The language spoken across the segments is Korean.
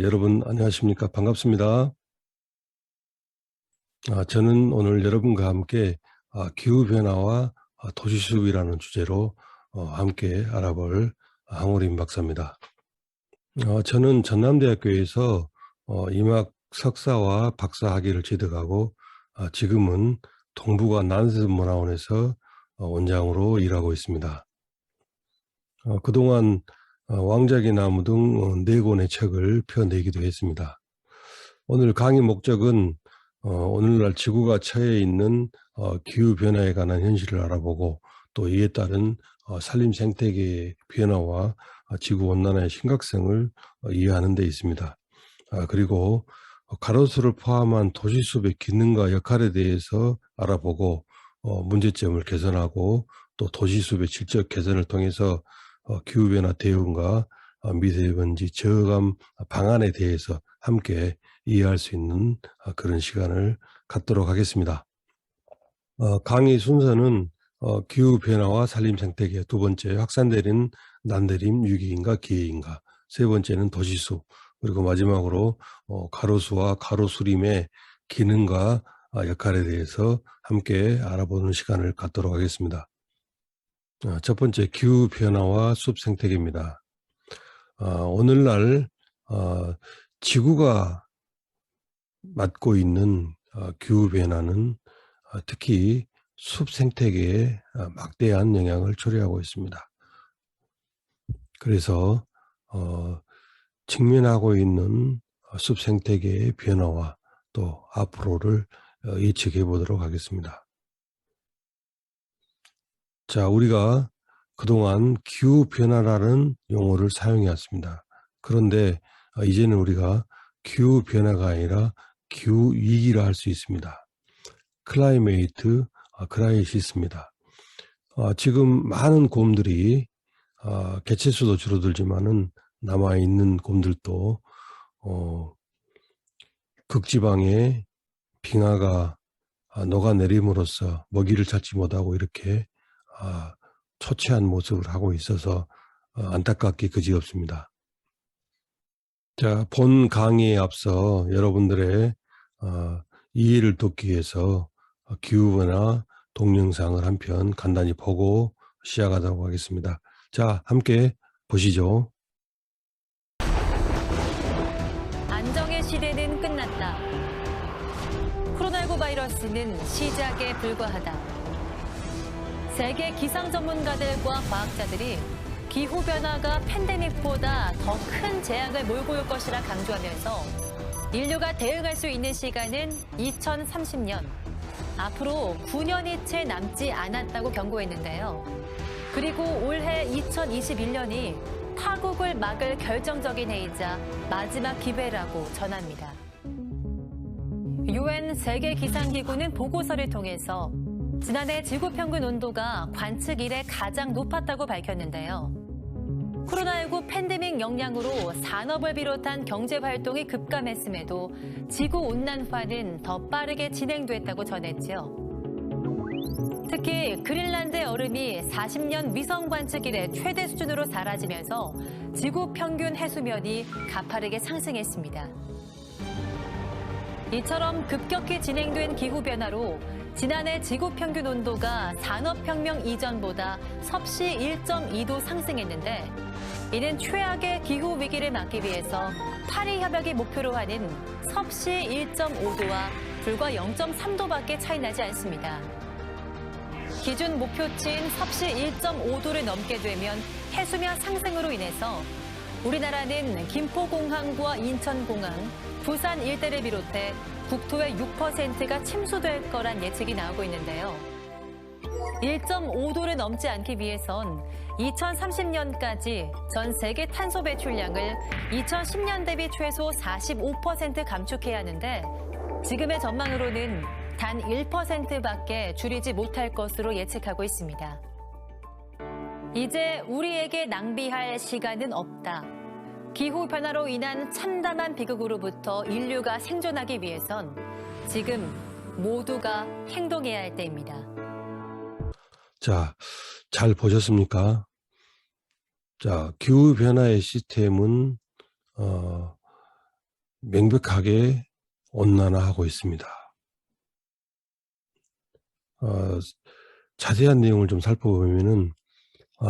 여러분 안녕하십니까? 반갑습니다. 저는 오늘 여러분과 함께 기후변화와 도시숲이라는 주제로 함께 알아볼 황우림 박사입니다. 저는 전남대학교에서 임학 석사와 박사 학위를 취득하고 지금은 동북아 난세문화원에서 원장으로 일하고 있습니다. 그동안 왕작의 나무 등 4권의 책을 펴내기도 했습니다. 오늘 강의 목적은 오늘날 지구가 처해 있는 기후변화에 관한 현실을 알아보고 또 이에 따른 산림 생태계의 변화와 지구온난화의 심각성을 이해하는 데 있습니다. 그리고 가로수를 포함한 도시숲의 기능과 역할에 대해서 알아보고 문제점을 개선하고 또 도시숲의 질적 개선을 통해서 기후변화 대응과 미세먼지 저감 방안에 대해서 함께 이해할 수 있는 그런 시간을 갖도록 하겠습니다. 강의 순서는 기후변화와 산림생태계, 두 번째 확산되는 난대림, 유기인가 기해인가, 세 번째는 도시숲, 그리고 마지막으로 가로수와 가로수림의 기능과 역할에 대해서 함께 알아보는 시간을 갖도록 하겠습니다. 첫 번째, 기후변화와 숲생태계입니다. 오늘날 지구가 맡고 있는 기후변화는 특히 숲생태계에 막대한 영향을 초래하고 있습니다. 그래서 직면하고 있는 숲생태계의 변화와 또 앞으로를 예측해 보도록 하겠습니다. 자, 우리가 그동안 기후변화라는 용어를 사용해 왔습니다. 그런데 이제는 우리가 기후변화가 아니라 기후위기라 할 수 있습니다. 클라이메이트 크라이시스입니다. 지금 많은 곰들이 개체수도 줄어들지만은 남아있는 곰들도 극지방에 빙하가 녹아내림으로써 먹이를 찾지 못하고 이렇게 초췌한 모습을 하고 있어서 안타깝기 그지없습니다. 자, 본 강의에 앞서 여러분들의 이해를 돕기 위해서 기후변화 동영상을 한 편 간단히 보고 시작하도록 하겠습니다. 자, 함께 보시죠. 안정의 시대는 끝났다. 코로나19 바이러스는 시작에 불과하다. 세계 기상 전문가들과 과학자들이 기후변화가 팬데믹보다 더 큰 재앙을 몰고 올 것이라 강조하면서 인류가 대응할 수 있는 시간은 2030년, 앞으로 9년이 채 남지 않았다고 경고했는데요. 그리고 올해 2021년이 파국을 막을 결정적인 해이자 마지막 기회라고 전합니다. UN 세계기상기구는 보고서를 통해서 지난해 지구 평균 온도가 관측 이래 가장 높았다고 밝혔는데요. 코로나19 팬데믹 영향으로 산업을 비롯한 경제활동이 급감했음에도 지구온난화는 더 빠르게 진행됐다고 전했죠. 특히 그린란드의 얼음이 40년 위성 관측 이래 최대 수준으로 사라지면서 지구 평균 해수면이 가파르게 상승했습니다. 이처럼 급격히 진행된 기후변화로 지난해 지구 평균 온도가 산업혁명 이전보다 섭씨 1.2도 상승했는데 이는 최악의 기후 위기를 막기 위해서 파리 협약이 목표로 하는 섭씨 1.5도와 불과 0.3도밖에 차이 나지 않습니다. 기준 목표치인 섭씨 1.5도를 넘게 되면 해수면 상승으로 인해서 우리나라는 김포공항과 인천공항, 부산 일대를 비롯해 국토의 6%가 침수될 거란 예측이 나오고 있는데요. 1.5도를 넘지 않기 위해선 2030년까지 전 세계 탄소 배출량을 2010년 대비 최소 45% 감축해야 하는데 지금의 전망으로는 단 1%밖에 줄이지 못할 것으로 예측하고 있습니다. 이제 우리에게 낭비할 시간은 없다. 기후변화로 인한 참담한 비극으로부터 인류가 생존하기 위해선 지금 모두가 행동해야 할 때입니다. 자, 잘 보셨습니까? 자, 기후변화의 시스템은 명백하게 온난화하고 있습니다. 자세한 내용을 좀 살펴보면은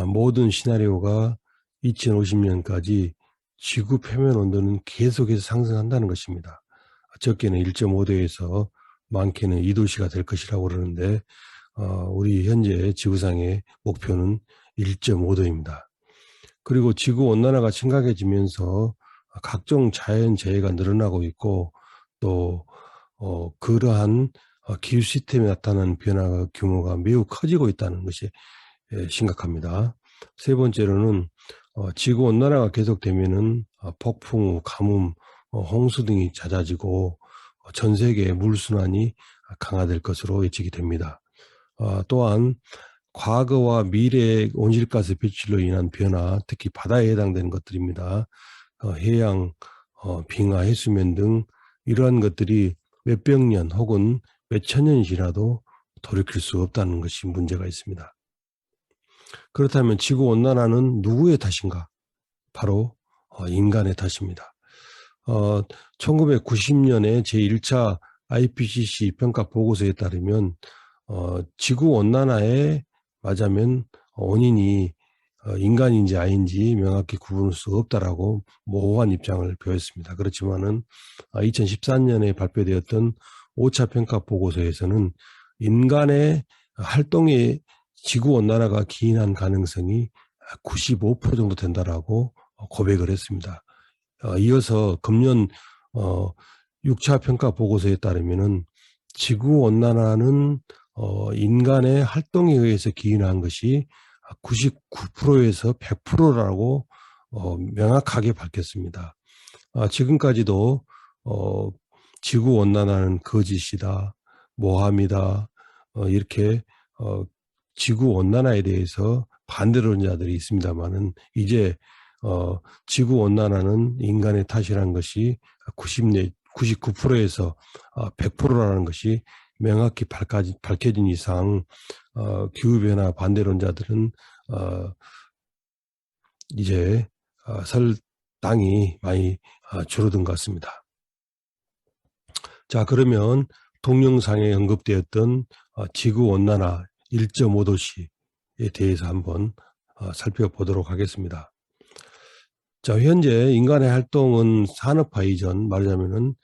모든 시나리오가 2050년까지 지구 표면 온도는 계속해서 상승한다는 것입니다. 적게는 1.5도에서 많게는 2도씨가 될 것이라고 그러는데 우리 현재 지구상의 목표는 1.5도입니다. 그리고 지구 온난화가 심각해지면서 각종 자연재해가 늘어나고 있고 또 그러한 기후 시스템에 나타나는 변화 규모가 매우 커지고 있다는 것이 심각합니다. 세 번째로는 지구 온난화가 계속되면은 폭풍, 가뭄, 홍수 등이 잦아지고 전 세계의 물순환이 강화될 것으로 예측이 됩니다. 또한 과거와 미래의 온실가스 배출로 인한 변화, 특히 바다에 해당되는 것들입니다. 해양, 빙하, 해수면 등 이러한 것들이 몇백 년 혹은 몇천 년이 지나도 돌이킬 수 없다는 것이 문제가 있습니다. 그렇다면 지구온난화는 누구의 탓인가? 바로 인간의 탓입니다. 1990년에 제1차 IPCC 평가 보고서에 따르면 지구온난화에 맞으면 원인이 인간인지 아닌지 명확히 구분할 수 없다라고 모호한 입장을 보였습니다. 그렇지만은 2014년에 발표되었던 5차 평가 보고서에서는 인간의 활동에 지구온난화가 기인한 가능성이 95% 정도 된다라고 고백을 했습니다. 이어서 금년 6차 평가 보고서에 따르면은 지구온난화는 인간의 활동에 의해서 기인한 것이 99%에서 100%라고 명확하게 밝혔습니다. 지금까지도 지구온난화는 거짓이다, 모함이다, 이렇게 지구온난화에 대해서 반대론자들이 있습니다만은 이제 지구온난화는 인간의 탓이라는 것이 99%에서 100%라는 것이 명확히 밝혀진 이상 기후변화 반대론자들은 이제 설 땅이 많이 줄어든 것 같습니다. 자, 그러면 동영상에 언급되었던 지구온난화 1.5도씨에 대해서 한번 살펴보도록 하겠습니다. 자, 현재 인간의 활동은 산업화 이전, 말하자면은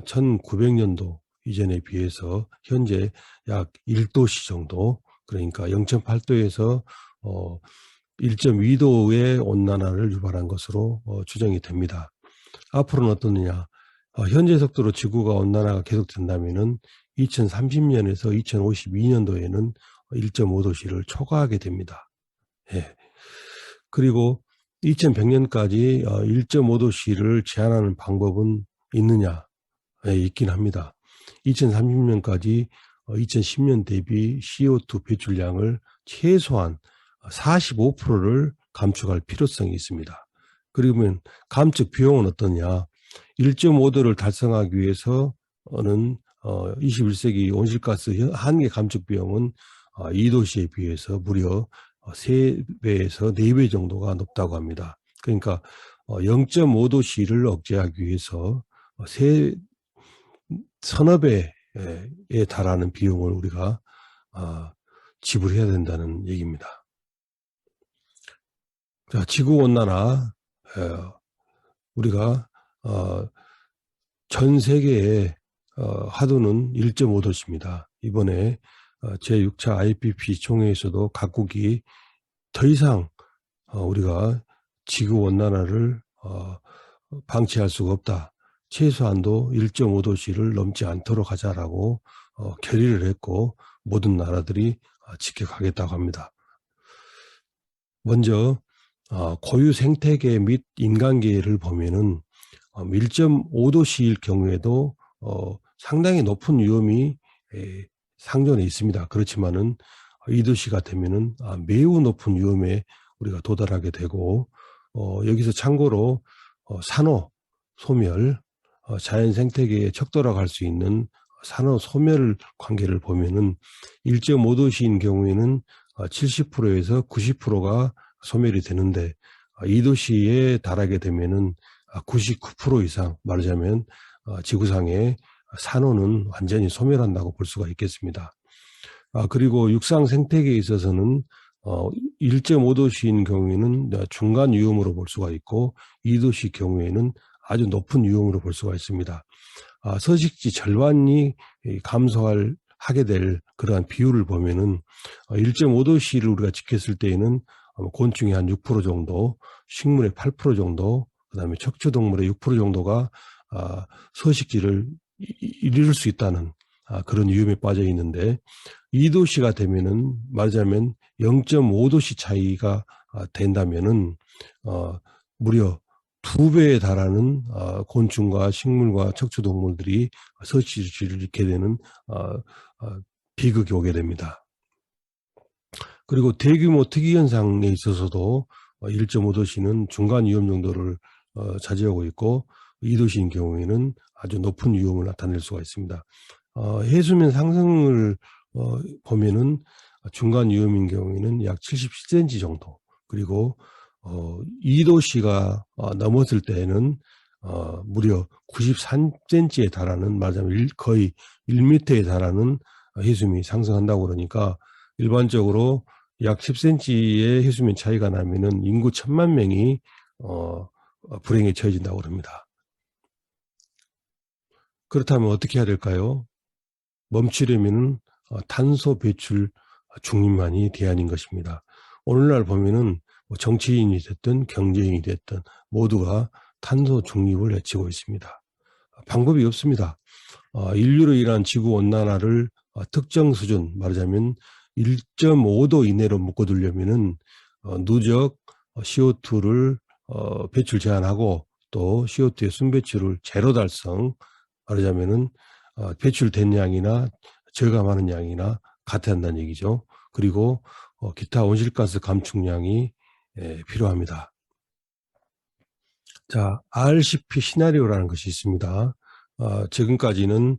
1900년도 이전에 비해서 현재 약 1도씨 정도, 그러니까 0.8도에서 1.2도의 온난화를 유발한 것으로 추정이 됩니다. 앞으로는 어떠느냐? 현재 속도로 지구가 온난화가 계속된다면은 2030년에서 2052년도에는 1.5도씨를 초과하게 됩니다. 예. 그리고 2100년까지 1.5도씨를 제한하는 방법은 있느냐? 예, 있긴 합니다. 2030년까지 2010년 대비 CO2 배출량을 최소한 45%를 감축할 필요성이 있습니다. 그러면 감축 비용은 어떠냐? 1.5도를 달성하기 위해서는 21세기 온실가스 한계 감축 비용은 2도씨에 비해서 무려 3배에서 4배 정도가 높다고 합니다. 그러니까 0.5도씨를 억제하기 위해서 서너 배에 달하는 비용을 우리가 지불해야 된다는 얘기입니다. 자, 지구온난화 우리가 전 세계의 화두는 1.5도씨입니다. 이번에 제6차 IPCC 총회에서도 각국이 더 이상 우리가 지구온난화를 방치할 수가 없다. 최소한도 1.5도씨를 넘지 않도록 하자라고 결의를 했고 모든 나라들이 지켜가겠다고 합니다. 먼저 고유 생태계 및 인간계를 보면은 1.5도씨일 경우에도 상당히 높은 위험이 상존해 있습니다. 그렇지만은 2도씨가 되면은 매우 높은 위험에 우리가 도달하게 되고 여기서 참고로 산호 소멸, 자연 생태계에 척돌아갈 수 있는 산호 소멸 관계를 보면은 1.5도씨인 경우에는 70%에서 90%가 소멸이 되는데 2도씨에 달하게 되면은 99% 이상, 말하자면 지구상의 산호는 완전히 소멸한다고 볼 수가 있겠습니다. 그리고 육상 생태계에 있어서는 1.5도씨인 경우에는 중간 위험으로 볼 수가 있고 2도씨 경우에는 아주 높은 위험으로 볼 수가 있습니다. 서식지 절반이 하게 될 그러한 비율을 보면은 1.5도씨를 우리가 지켰을 때에는 곤충의 한 6% 정도, 식물의 8% 정도, 그다음에 척추동물의 6% 정도가 서식지를 잃을 수 있다는 그런 위험에 빠져 있는데 2도씨가 되면은 말하자면 0.5도씨 차이가 된다면은 무려 2배에 달하는 곤충과 식물과 척추동물들이 서식지를 잃게 되는 비극이 오게 됩니다. 그리고 대규모 특이현상에 있어서도 1.5도씨는 중간 위험 정도를 차지하고 있고 2도씨인 경우에는 아주 높은 위험을 나타낼 수가 있습니다. 해수면 상승을 보면은 중간 위험인 경우에는 약 77cm 정도, 그리고 2도씨가 넘었을 때에는 무려 93cm에 달하는, 말하자면 거의 1m에 달하는 해수면이 상승한다고 그러니까 일반적으로 약 10cm의 해수면 차이가 나면은 인구 1000만 명이 불행에 처해진다고 그럽니다. 그렇다면 어떻게 해야 될까요? 멈추려면은 탄소 배출 중립만이 대안인 것입니다. 오늘날 보면은 정치인이 됐든 경제인이 됐든 모두가 탄소 중립을 외치고 있습니다. 방법이 없습니다. 인류로 인한 지구 온난화를 특정 수준, 말하자면 1.5도 이내로 묶어두려면은 누적 CO2를 배출 제한하고 또 CO2의 순배출을 제로 달성, 말하자면은 배출된 양이나 저감하는 양이나 같아야 한다는 얘기죠. 그리고 기타 온실가스 감축량이 필요합니다. 자, RCP 시나리오라는 것이 있습니다. 지금까지는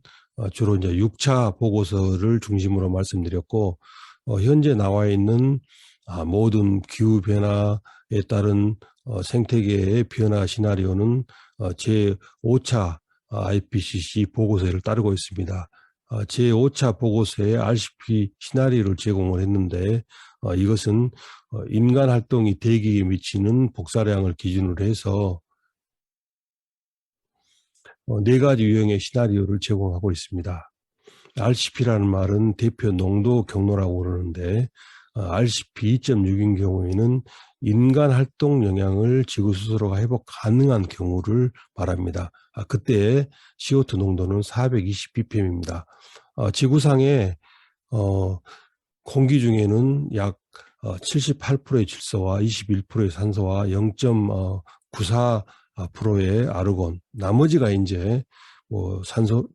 주로 이제 6차 보고서를 중심으로 말씀드렸고, 현재 나와 있는 모든 기후 변화에 따른 생태계의 변화 시나리오는 제5차 IPCC 보고서를 따르고 있습니다. 제5차 보고서에 RCP 시나리오를 제공을 했는데 이것은 인간 활동이 대기에 미치는 복사량을 기준으로 해서 4가지 유형의 시나리오를 제공하고 있습니다. RCP라는 말은 대표 농도 경로라고 그러는데 RCP 2.6인 경우에는 인간 활동 영향을 지구 스스로가 회복 가능한 경우를 말합니다. 그때 CO2 농도는 420ppm입니다. 지구상의 공기 중에는 약 78%의 질소와 21%의 산소와 0.94%의 아르곤, 나머지가 이제 산소,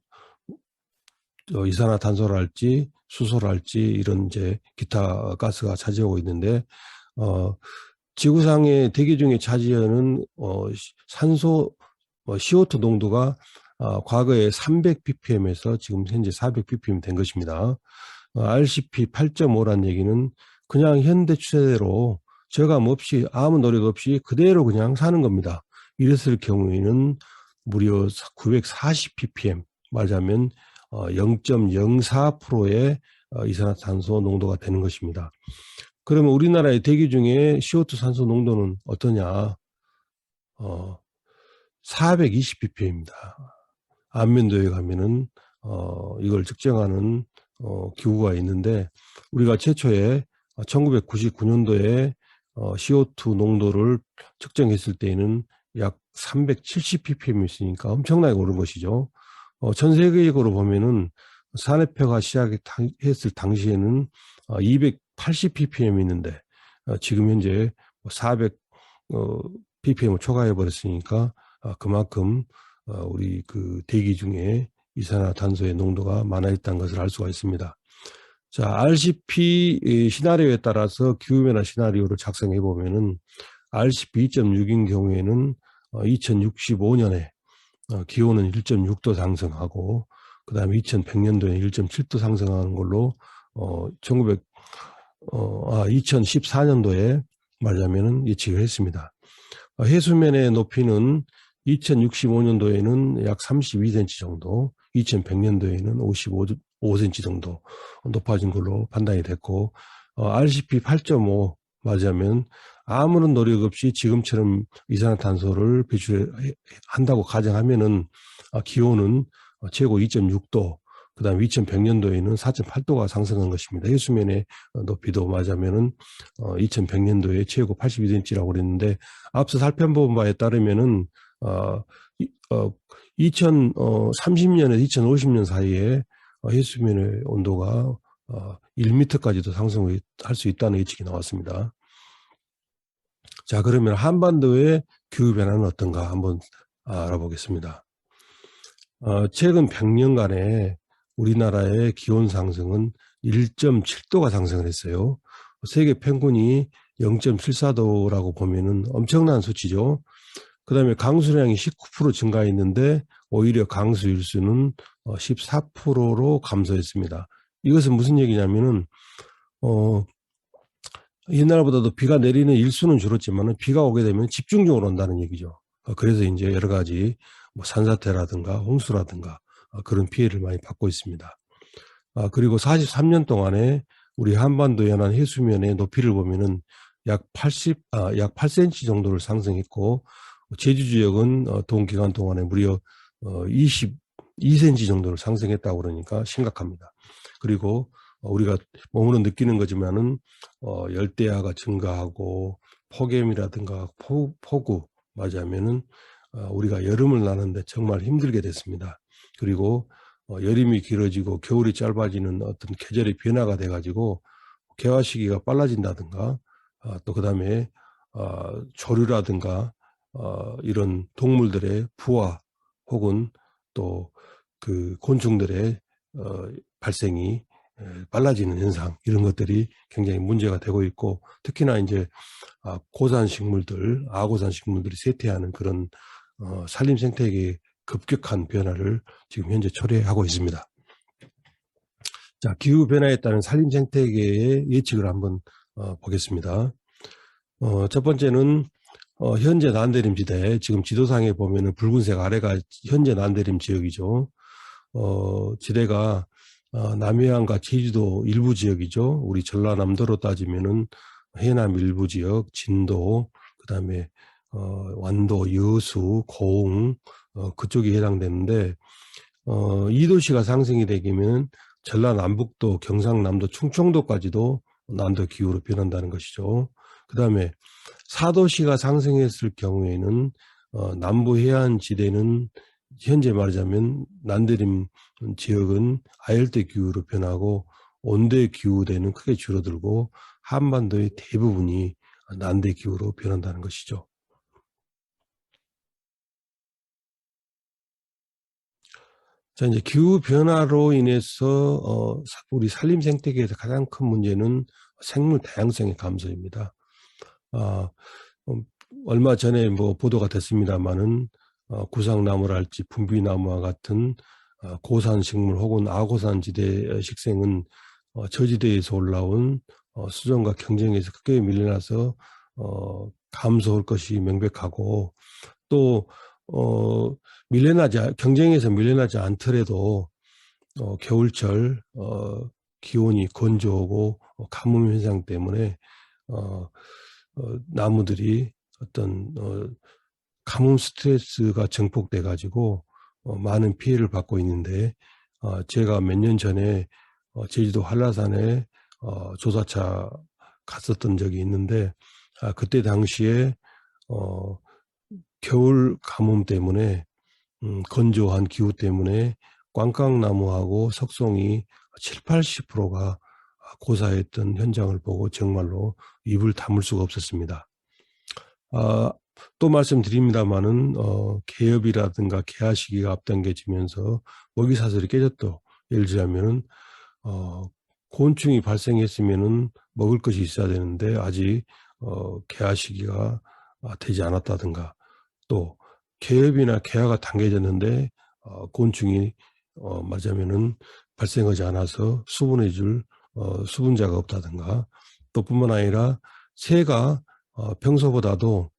이산화탄소랄지 수소랄지 이런 이제 기타 가스가 차지하고 있는데 지구상의 대기 중에 차지하는 산소 CO2 농도가 과거에 300ppm에서 지금 현재 400ppm 된 것입니다. RCP 8.5란 얘기는 그냥 현대 추세대로 저감 없이 아무 노력 없이 그대로 그냥 사는 겁니다. 이랬을 경우에는 무려 940ppm, 말하자면 0.04%의 이산화탄소 농도가 되는 것입니다. 그러면 우리나라의 대기 중에 CO2 산소 농도는 어떠냐? 420ppm입니다. 안면도에 가면은 이걸 측정하는 기구가 있는데 우리가 최초에 1999년도에 CO2 농도를 측정했을 때에는 약 370ppm이었으니까 엄청나게 오른 것이죠. 전 세계적으로 보면은 산업화가 시작했을 당시에는 280ppm 있는데 지금 현재 400ppm을 초과해 버렸으니까 그만큼 우리 그 대기 중에 이산화탄소의 농도가 많아졌다는 것을 알 수가 있습니다. 자, RCP 시나리오에 따라서 기후변화 시나리오를 작성해 보면은 RCP 2.6인 경우에는 2065년에 기온은 1.6도 상승하고 그 다음에 2100년도에 1.7도 상승하는 걸로 2014년도에 말하자면은 예측을 했습니다. 해수면의 높이는 2065년도에는 약 32cm 정도, 2100년도에는 55cm 정도 높아진 걸로 판단이 됐고, RCP 8.5 맞으면 아무런 노력 없이 지금처럼 이산화탄소를 배출한다고 가정하면은 기온은 최고 2.6도, 그 다음 2100년도에는 4.8도가 상승한 것입니다. 해수면의 높이도 맞으면은 2100년도에 최고 82cm라고 그랬는데, 앞서 살펴본 바에 따르면은 2030년에서 2050년 사이에 해수면의 온도가 1m까지도 상승을 할 수 있다는 예측이 나왔습니다. 자, 그러면 한반도의 기후변화는 어떤가 한번 알아보겠습니다. 최근 100년간의 우리나라의 기온 상승은 1.7도가 상승을 했어요. 세계 평균이 0.74도라고 보면은 엄청난 수치죠. 그 다음에 강수량이 19% 증가했는데 오히려 강수 일수는 14%로 감소했습니다. 이것은 무슨 얘기냐면은 옛날보다도 비가 내리는 일수는 줄었지만 비가 오게 되면 집중적으로 온다는 얘기죠. 그래서 이제 여러 가지 뭐 산사태라든가 홍수라든가 그런 피해를 많이 받고 있습니다. 그리고 43년 동안에 우리 한반도 연안 해수면의 높이를 보면은 약 8cm 정도를 상승했고, 제주 지역은 동기간 동안에 무려 22cm 정도를 상승했다고 그러니까 심각합니다. 그리고 우리가 몸으로 느끼는 거지만은 열대야가 증가하고 폭염이라든가 폭우 맞이하면은 우리가 여름을 나는데 정말 힘들게 됐습니다. 그리고 여름이 길어지고 겨울이 짧아지는 어떤 계절의 변화가 돼가지고 개화 시기가 빨라진다든가 또 그다음에 조류라든가 이런 동물들의 부화 혹은 또 그 곤충들의 발생이 빨라지는 현상, 이런 것들이 굉장히 문제가 되고 있고, 특히나 이제 고산 식물들, 아고산 식물들이 쇠퇴하는 그런 산림 생태계의 급격한 변화를 지금 현재 초래하고 있습니다. 자, 기후 변화에 따른 산림 생태계의 예측을 한번 보겠습니다. 첫 번째는 현재 난대림 지대, 지금 지도상에 보면은 붉은색 아래가 현재 난대림 지역이죠. 지대가 남해안과 제주도 일부 지역이죠. 우리 전라남도로 따지면은 해남 일부 지역, 진도, 그다음에 완도, 여수, 고흥 그쪽이 해당되는데, 이 도시가 상승이 되면 전라남북도, 경상남도, 충청도까지도 난도 기후로 변한다는 것이죠. 그다음에 4도시가 상승했을 경우에는 남부 해안 지대는 현재 말하자면 난대림 지역은 아열대 기후로 변하고 온대 기후대는 크게 줄어들고 한반도의 대부분이 난대 기후로 변한다는 것이죠. 자, 이제 기후 변화로 인해서 우리 산림 생태계에서 가장 큰 문제는 생물 다양성의 감소입니다. 얼마 전에 뭐 보도가 됐습니다만은 구상나무랄지 분비나무와 같은 고산 식물 혹은 아고산 지대 식생은 저지대에서 올라온 수정과 경쟁에서 크게 밀려나서 감소할 것이 명백하고, 또 경쟁에서 밀려나지 않더라도 겨울철 기온이 건조하고 가뭄 현상 때문에 나무들이 어떤 가뭄 스트레스가 증폭돼 가지고 많은 피해를 받고 있는데, 제가 몇 년 전에 제주도 한라산에 조사차 갔었던 적이 있는데, 그때 당시에 겨울 가뭄 때문에 건조한 기후 때문에 꽝꽝나무하고 석송이 70~80%가 고사했던 현장을 보고 정말로 입을 다물 수가 없었습니다. 또 말씀드립니다만은 개업이라든가 개화 시기가 앞당겨지면서 먹이 사슬이 깨졌다. 예를 들자면은 곤충이 발생했으면은 먹을 것이 있어야 되는데 아직 개화 시기가 되지 않았다든가, 또 개업이나 개화가 당겨졌는데 곤충이 맞으면은 발생하지 않아서 수분해줄 수분자가 없다든가, 또 뿐만 아니라 새가 평소보다도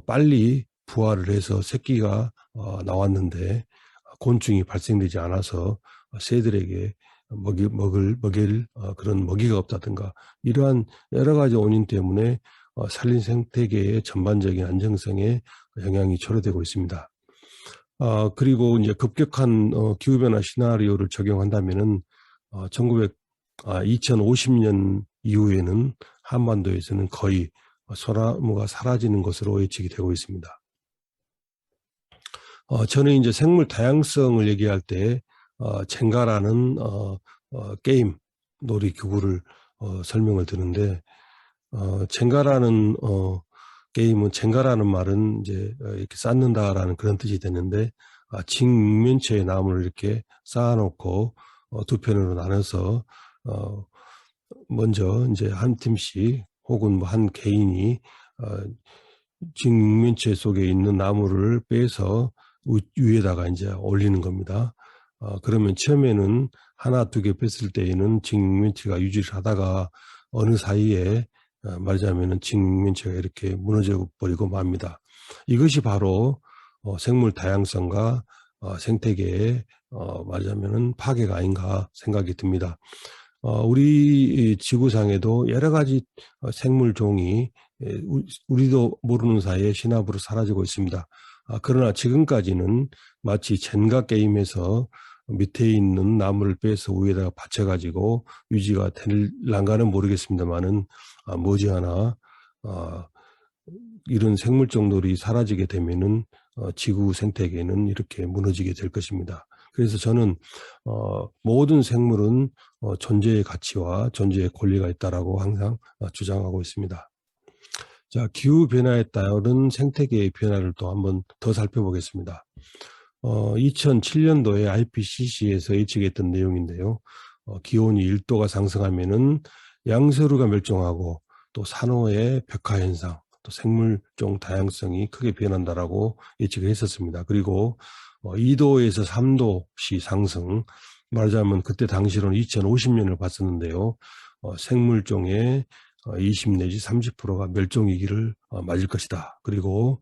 빨리 부화를 해서 새끼가 나왔는데 곤충이 발생되지 않아서 새들에게 먹일 그런 먹이가 없다든가 이러한 여러 가지 원인 때문에 산림 생태계의 전반적인 안정성에 영향이 초래되고 있습니다. 그리고 이제 급격한 기후변화 시나리오를 적용한다면은 2050년 이후에는 한반도에서는 거의 소나무가 사라지는 것으로 예측이 되고 있습니다. 저는 이제 생물 다양성을 얘기할 때 젠가라는 게임 놀이 기구를 설명을 드는데 젠가라는 게임은 젠가라는 말은 이제 이렇게 쌓는다라는 그런 뜻이 되는데 직면체의 나무를 이렇게 쌓아놓고 두 편으로 나눠서 먼저 이제 한 팀씩 혹은 뭐 한 개인이 직면체 속에 있는 나무를 빼서 위에다가 이제 올리는 겁니다. 그러면 처음에는 하나, 두 개 뺐을 때에는 직면체가 유지를 하다가 어느 사이에 말하자면은 직면체가 이렇게 무너져 버리고 맙니다. 이것이 바로 생물 다양성과 생태계의 말하자면은 파괴가 아닌가 생각이 듭니다. 우리 지구상에도 여러 가지 생물 종이 우리도 모르는 사이에 신압으로 사라지고 있습니다. 그러나 지금까지는 마치 젠가 게임에서 밑에 있는 나무를 빼서 위에다가 받쳐가지고 유지가 될란가는 모르겠습니다만은 머지않아 이런 생물종들이 사라지게 되면은 지구 생태계는 이렇게 무너지게 될 것입니다. 그래서 저는 모든 생물은 존재의 가치와 존재의 권리가 있다라고 항상 주장하고 있습니다. 자, 기후 변화에 따른 생태계의 변화를 또 한번 더 살펴보겠습니다. 2007년도에 IPCC에서 예측했던 내용인데요. 기온이 1도가 상승하면은 양서류가 멸종하고 또 산호의 벽화 현상, 또 생물종 다양성이 크게 변한다라고 예측을 했었습니다. 그리고 2도에서 3도씩 상승, 말하자면 그때 당시로는 2050년을 봤었는데요. 생물종의 20 내지 30%가 멸종위기를 맞을 것이다. 그리고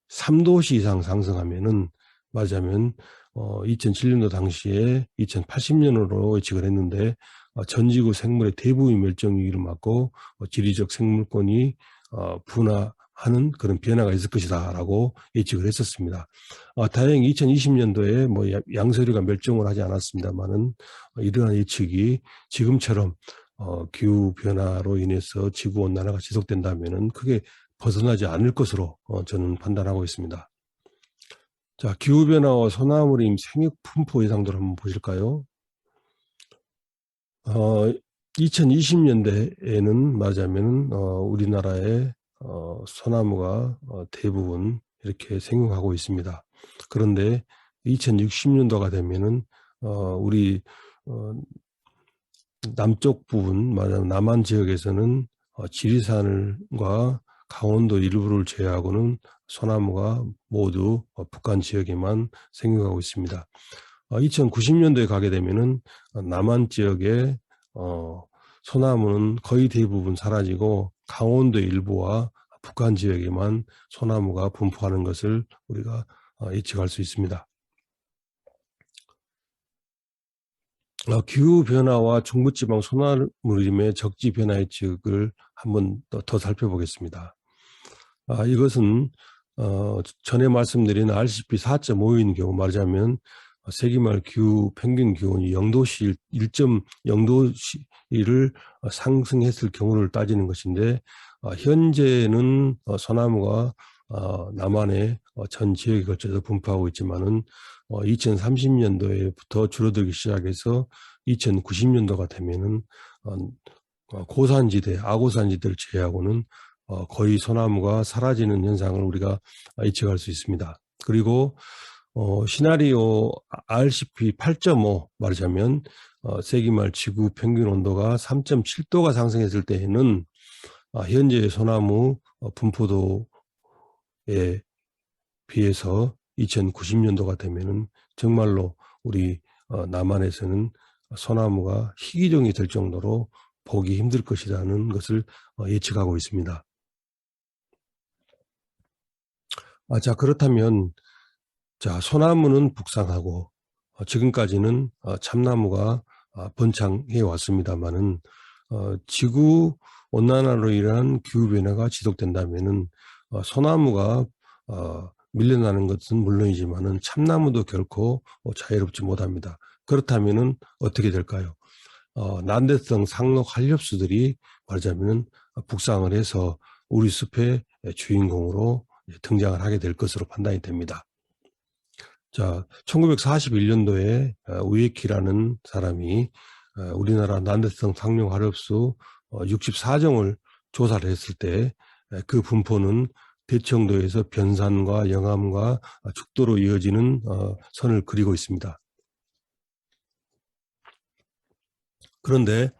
3도씨 이상 상승하면은 말하자면 2007년도 당시에 2080년으로 예측을 했는데 전 지구 생물의 대부분 멸종위기를 맞고 지리적 생물권이 분화하는 그런 변화가 있을 것이다라고 예측을 했었습니다. 다행히 2020년도에 뭐 양서류가 멸종을 하지 않았습니다만은 이러한 예측이 지금처럼 기후 변화로 인해서 지구 온난화가 지속된다면은 크게 벗어나지 않을 것으로 저는 판단하고 있습니다. 자, 기후 변화와 소나무림 생육 분포 예상도를 한번 보실까요? 2020년대에는 말하자면 우리나라의 소나무가 대부분 이렇게 생육하고 있습니다. 그런데 2060년도가 되면은 우리 남쪽 부분, 말하자면 남한 지역에서는 지리산과 강원도 일부를 제외하고는 소나무가 모두 북한 지역에만 생육하고 있습니다. 2090년도에 가게 되면은 남한 지역에 소나무는 거의 대부분 사라지고 강원도 일부와 북한 지역에만 소나무가 분포하는 것을 우리가 예측할 수 있습니다. 기후변화와 중부지방 소나무림의 적지 변화 예측을 한번 더 살펴보겠습니다. 이것은 전에 말씀드린 RCP 4.5인 경우 말하자면 세기말 기후 평균 기온이 0도씨 1.0도씨를 상승했을 경우를 따지는 것인데 현재는 소나무가 남한의 전 지역에 걸쳐서 분포하고 있지만은 2030년도에부터 줄어들기 시작해서 2090년도가 되면은 고산지대, 아고산지대를 제외하고는 거의 소나무가 사라지는 현상을 우리가 예측할 수 있습니다. 그리고 시나리오 RCP 8.5 말하자면 세기말 지구 평균 온도가 3.7도가 상승했을 때에는 현재의 소나무 분포도에 비해서 2090년도가 되면은 정말로 우리 남한에서는 소나무가 희귀종이 될 정도로 보기 힘들 것이라는 것을 예측하고 있습니다. 자, 그렇다면, 자, 소나무는 북상하고, 지금까지는 참나무가 번창해 왔습니다만은, 지구 온난화로 인한 기후변화가 지속된다면은, 소나무가 밀려나는 것은 물론이지만은 참나무도 결코 자유롭지 못합니다. 그렇다면은 어떻게 될까요? 난대성 상록 한렵수들이 말하자면은 북상을 해서 우리 숲의 주인공으로 등장을 하게 될 것으로 판단이 됩니다. 자, 1941년도에 우에키라는 사람이 우리나라 난대성 상록 한렵수 64종을 조사를 했을 때 그 분포는 대청도에서 변산과 영암과 죽도로 이어지는 선을 그리고 있습니다. 그런데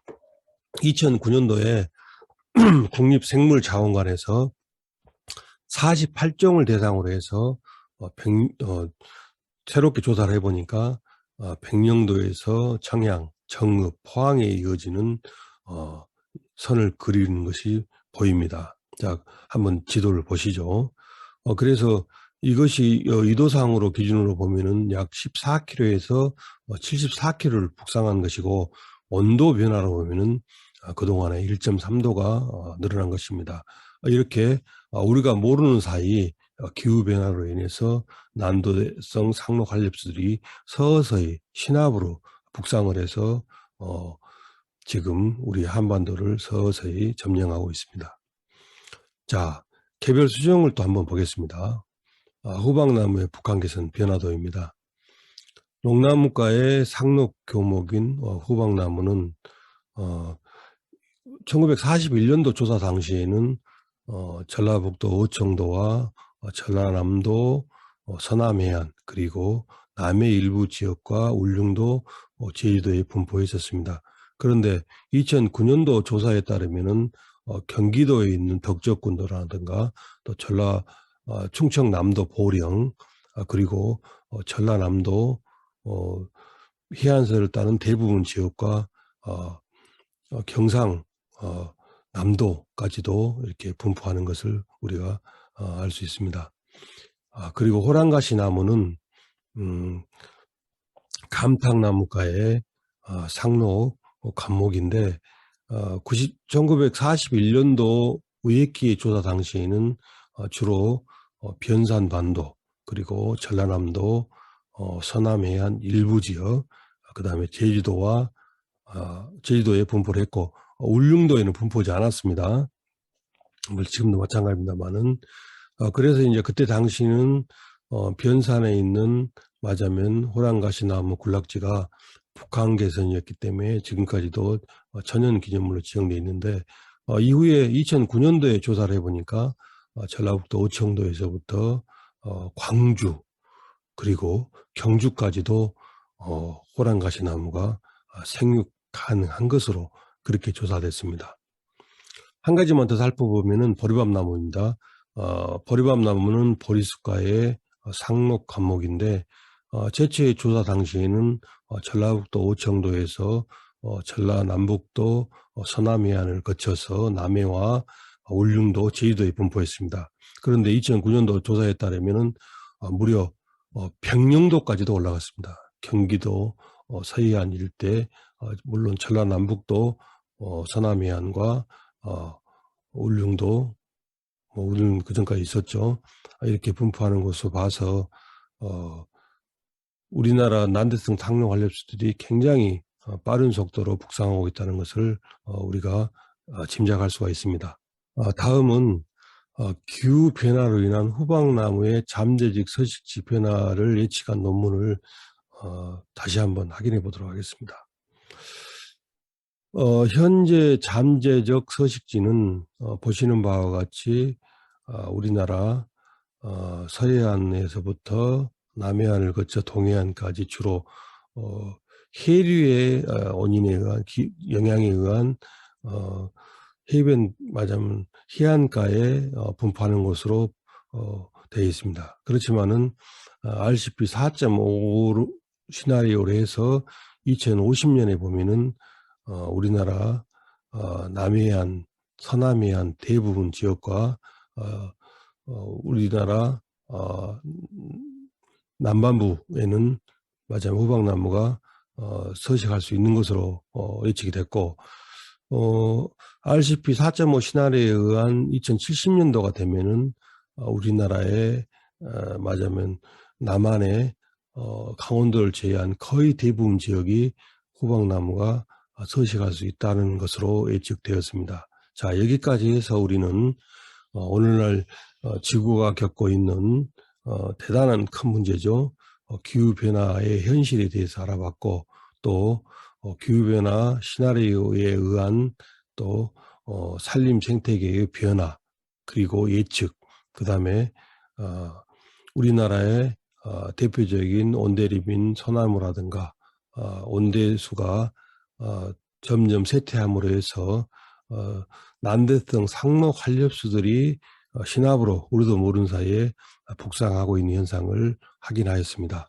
2009년도에 국립생물자원관에서 48종을 대상으로 해서 새롭게 조사를 해보니까 백령도에서 청양, 정읍, 포항에 이어지는 선을 그리는 것이 보입니다. 자, 한번 지도를 보시죠. 그래서 이것이 이도상으로 기준으로 보면은 약 14km에서 74km를 북상한 것이고, 온도 변화로 보면은 그동안에 1.3도가 늘어난 것입니다. 이렇게 우리가 모르는 사이 기후변화로 인해서 난도성 상록 한렵수들이 서서히 신압으로 북상을 해서 지금 우리 한반도를 서서히 점령하고 있습니다. 자, 개별 수정을 또 한번 보겠습니다. 후방나무의 북한계선 변화도입니다. 농나무과의 상록 교목인 후방나무는 1941년도 조사 당시에는 전라북도 어청도와 전라남도 서남해안 그리고 남해 일부 지역과 울릉도 제주도에 분포해 있었습니다. 그런데 2009년도 조사에 따르면은 경기도에 있는 덕적군도라든가 또 충청남도 보령 그리고 전라남도 해안선을 따른 대부분 지역과 경상 남도까지도 이렇게 분포하는 것을 우리가 알 수 있습니다. 그리고 호랑가시 나무는 감탕나무과의 상록 감목인데 1941년도 우에키 조사 당시에는 주로 변산반도 그리고 전라남도 서남해안 일부 지역 그 다음에 제주도에 분포를 했고 울릉도에는 분포하지 않았습니다. 지금도 마찬가지입니다만은 그래서 이제 그때 당시는 변산에 있는 맞으면 호랑가시나무 군락지가 북한계선이었기 때문에 지금까지도 천연기념물로 지정되어 있는데 이후에 2009년도에 조사를 해보니까 전라북도 어청도에서부터 광주 그리고 경주까지도 호랑가시나무가 생육 가능한 것으로 그렇게 조사됐습니다. 한 가지만 더 살펴보면은 보리밥나무입니다. 보리밥나무는 보리숲과의 상록 감목인데 최초의 조사 당시에는 전라북도 어청도에서 전라남북도 서남해안을 거쳐서 남해와 울릉도 제주도에 분포했습니다. 그런데 2009년도 조사에 따르면은 무려 백령도까지도 올라갔습니다. 경기도 서해안 일대 물론 전라남북도 서남해안과 울릉도 울릉 그전까지 있었죠. 이렇게 분포하는 것으로 봐서 우리나라 난대성 상록 한렵수들이 굉장히 빠른 속도로 북상하고 있다는 것을 우리가 짐작할 수가 있습니다. 다음은 기후 변화로 인한 후방나무의 잠재적 서식지 변화를 예측한 논문을 다시 한번 확인해 보도록 하겠습니다. 현재 잠재적 서식지는 보시는 바와 같이 우리나라 서해안에서부터 남해안을 거쳐 동해안까지 주로 해류의 원인에 의한 영향에 의한 해변 말하자면 해안가에 분포하는 것으로 되어 있습니다. 그렇지만은 RCP 4.5 시나리오로 해서 2050년에 보면은 우리나라 남해안, 서남해안 대부분 지역과 우리나라 남반부에는 맞아요. 호박나무가 서식할 수 있는 것으로 예측이 됐고, RCP 4.5 시나리오에 의한 2070년도가 되면은 우리나라에 맞으면 남한의 강원도를 제외한 거의 대부분 지역이 호박나무가 서식할 수 있다는 것으로 예측되었습니다. 자, 여기까지 해서 우리는 오늘날 지구가 겪고 있는 대단한 큰 문제죠. 기후변화의 현실에 대해서 알아봤고, 또 기후변화 시나리오에 의한 또 산림 생태계의 변화, 그리고 예측, 그 다음에 우리나라의 대표적인 온대림인 소나무라든가 온대수가 점점 쇠퇴함으로 해서 난대성 상록 활엽수들이 신압으로 우리도 모르는 사이에 북상하고 있는 현상을 확인하였습니다.